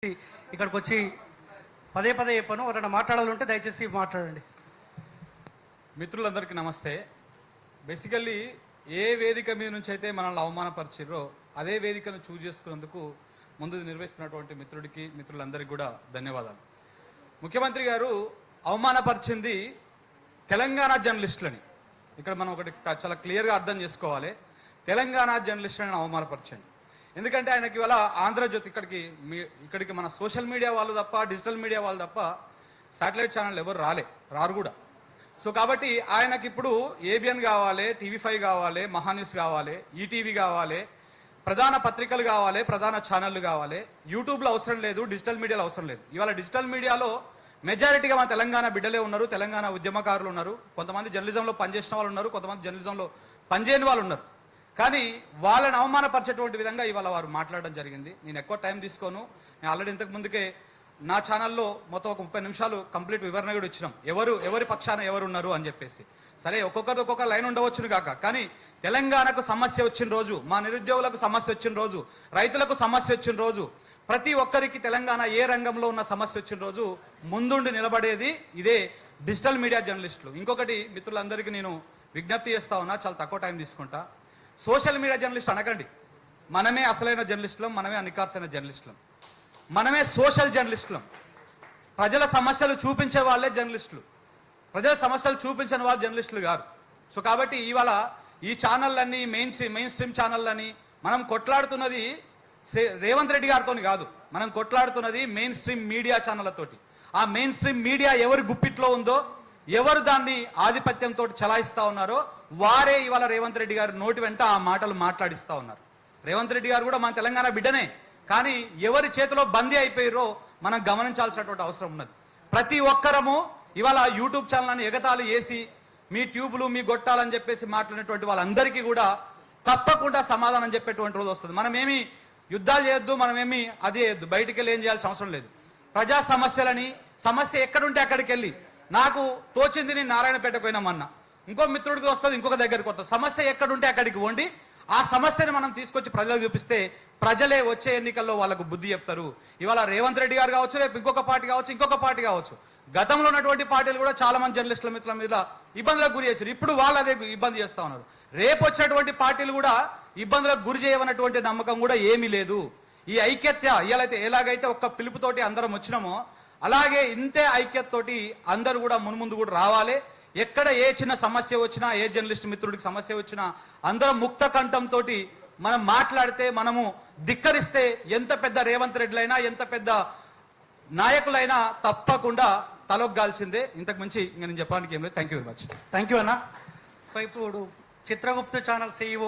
ఇక్కడికి వచ్చి పదే పదే చెప్పాను. ఎవరైనా మాట్లాడాలంటే దయచేసి మాట్లాడండి. మిత్రులందరికీ నమస్తే. బేసికల్లీ ఏ వేదిక మీద నుంచి అయితే మనల్ని అవమానపరిచిర్రో అదే వేదికను చూజ్ చేసుకున్నందుకు ముందు నిర్వహిస్తున్నటువంటి మిత్రులందరికీ కూడా ధన్యవాదాలు. ముఖ్యమంత్రి గారు అవమానపరిచింది తెలంగాణ జర్నలిస్టులని. ఇక్కడ మనం ఒకటి చాలా క్లియర్గా అర్థం చేసుకోవాలి. తెలంగాణ జర్నలిస్టులను అవమానపరిచండి. ఎందుకంటే ఆయనకి ఇవాళ ఆంధ్రజ్యోతి ఇక్కడికి మన సోషల్ మీడియా వాళ్ళు తప్ప, డిజిటల్ మీడియా వాళ్ళు తప్ప శాటిలైట్ ఛానల్ ఎవరు రారు కూడా. సో కాబట్టి ఆయనకి ఇప్పుడు ఏబిఎన్ కావాలి, టీవీ5 కావాలి, మహాన్యూస్ కావాలి, ఈటీవీ కావాలి, ప్రధాన పత్రికలు కావాలి, ప్రధాన ఛానళ్లు కావాలి. యూట్యూబ్లో అవసరం లేదు, డిజిటల్ మీడియాలో అవసరం లేదు. ఇవాళ డిజిటల్ మీడియాలో మెజారిటీగా మన తెలంగాణ బిడ్డలే ఉన్నారు, తెలంగాణ ఉద్యమకారులు ఉన్నారు, కొంతమంది జర్నలిజంలో పనిచేసిన వాళ్ళు ఉన్నారు, కొంతమంది జర్నలిజంలో పనిచేయని వాళ్ళు ఉన్నారు. కానీ వాళ్ళని అవమానపరిచేటువంటి విధంగా ఇవాళ వారు మాట్లాడడం జరిగింది. నేను ఎక్కువ టైం తీసుకోను. నేను ఆల్రెడీ ఇంతకు ముందుకే నా ఛానల్లో మొత్తం ఒక 30 నిమిషాలు కంప్లీట్ వివరణ కూడా ఇచ్చినాం, ఎవరి పక్షాన ఎవరు ఉన్నారు అని చెప్పేసి. సరే, ఒక్కొక్కరిది ఒక్కొక్క లైన్ ఉండవచ్చును కాక, కానీ తెలంగాణకు సమస్య వచ్చిన రోజు, మా నిరుద్యోగులకు సమస్య వచ్చిన రోజు, రైతులకు సమస్య వచ్చిన రోజు, ప్రతి ఒక్కరికి తెలంగాణ ఏ రంగంలో ఉన్న సమస్య వచ్చిన రోజు ముందుండి నిలబడేది ఇదే డిజిటల్ మీడియా జర్నలిస్టులు. ఇంకొకటి మిత్రులందరికీ నేను విజ్ఞప్తి చేస్తా ఉన్నా, చాలా తక్కువ టైం తీసుకుంటా. సోషల్ మీడియా జర్నలిస్ట్ అనకండి. మనమే అసలైన జర్నలిస్టులం, మనమే అనికార్సైన జర్నలిస్టులం, మనమే సోషల్ జర్నలిస్టులం. ప్రజల సమస్యలు చూపించే వాళ్ళే జర్నలిస్టులు, ప్రజల సమస్యలు చూపించని వాళ్ళు జర్నలిస్టులు గారు. సో కాబట్టి ఇవాళ ఈ ఛానళ్ళన్నీ మెయిన్ స్ట్రీమ్ ఛానళ్ళని మనం కొట్లాడుతున్నది రేవంత్ రెడ్డి గారితో కాదు, మనం కొట్లాడుతున్నది మెయిన్ స్ట్రీమ్ మీడియా ఛానళ్లతోటి. ఆ మెయిన్ స్ట్రీమ్ మీడియా ఎవరి గుప్పిట్లో ఉందో, ఎవరు దాన్ని ఆధిపత్యంతో చలాయిస్తా ఉన్నారో వారే ఇవాళ రేవంత్ రెడ్డి గారు నోటి వెంట ఆ మాటలు మాట్లాడిస్తా ఉన్నారు. రేవంత్ రెడ్డి గారు కూడా మన తెలంగాణ బిడ్డనే, కానీ ఎవరి చేతిలో బందీ అయిపోయారో మనం గమనించాల్సినటువంటి అవసరం ఉన్నది. ప్రతి ఒక్కరము ఇవాళ యూట్యూబ్ ఛానల్ని ఎగతాళి చేసి మీ ట్యూబులు మీ గొట్టాలని చెప్పేసి మాట్లాడినటువంటి వాళ్ళందరికీ కూడా తప్పకుండా సమాధానం చెప్పేటువంటి రోజు వస్తుంది. మనమేమి యుద్ధాలు చేయొద్దు, మనమేమి అది చేయొద్దు, బయటికి వెళ్ళి ఏం చేయాల్సిన అవసరం లేదు. ప్రజా సమస్యలని, సమస్య ఎక్కడుంటే అక్కడికి వెళ్ళి, నాకు తోచింది నేను నారాయణపేటకు పోయినామన్నా, ఇంకో మిత్రుడికి వస్తుంది, ఇంకొక దగ్గరికి వస్తుంది. సమస్య ఎక్కడుంటే అక్కడికి వండి ఆ సమస్యని మనం తీసుకొచ్చి ప్రజలకు చూపిస్తే ప్రజలే వచ్చే ఎన్నికల్లో వాళ్ళకు బుద్ధి చెప్తారు. ఇవాళ రేవంత్ రెడ్డి గారు కావచ్చు, రేపు ఇంకొక పార్టీ కావచ్చు, గతంలో ఉన్నటువంటి పార్టీలు కూడా చాలా మంది జర్నలిస్టుల మిత్రుల మీద ఇబ్బందులకు గురి చేశారు. ఇప్పుడు వాళ్ళు అదే ఇబ్బంది చేస్తా ఉన్నారు. రేపు వచ్చినటువంటి పార్టీలు కూడా ఇబ్బందులకు గురి చేయవన్నటువంటి నమ్మకం కూడా ఏమీ లేదు. ఈ ఐక్యత ఎలాగైతే ఒక్క పిలుపుతోటి అందరం వచ్చినామో అలాగే ఇంతే ఐక్యతతోటి అందరూ కూడా మున్ముందు కూడా రావాలి. ఎక్కడ ఏ చిన్న సమస్య వచ్చినా, ఏ జర్నలిస్ట్ మిత్రుడికి సమస్య వచ్చినా అందరం ముక్త కంఠంతో మనం మాట్లాడితే, మనము ధిక్కరిస్తే ఎంత పెద్ద రేవంత్ రెడ్డిలైనా, ఎంత పెద్ద నాయకులైనా తప్పకుండా తలొగ్గాల్సిందే. ఇంతకు మించి ఇంకా నేను చెప్పడానికి ఏం లేదు. Thank you very much. Thank you అన్న. సో ఇప్పుడు చిత్రగుప్త ఛానల్ CEO